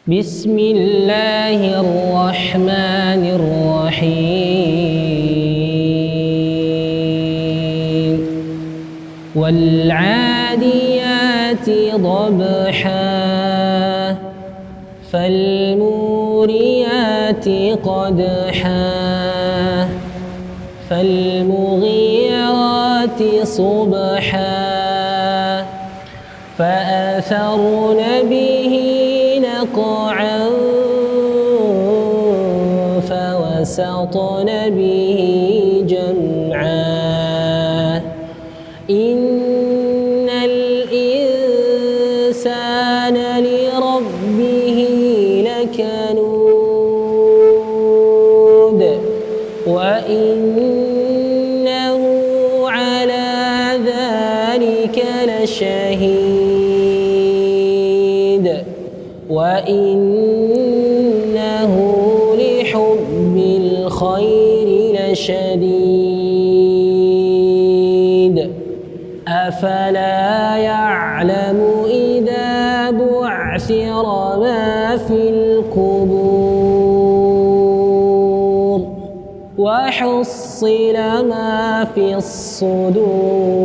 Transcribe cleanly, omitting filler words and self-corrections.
بسم الله الرحمن الرحيم والعاديات ضبحا فالموريات قدحا فالمغيرات صبحا فأثرن به نقعا فوسطن به جمعا إن الإنسان لربه لكنود وإنه على ذلك لشهيد وإنه لحب الخير لشديد أفلا يعلم إذا بعثر ما في القبور وحصل ما في الصدور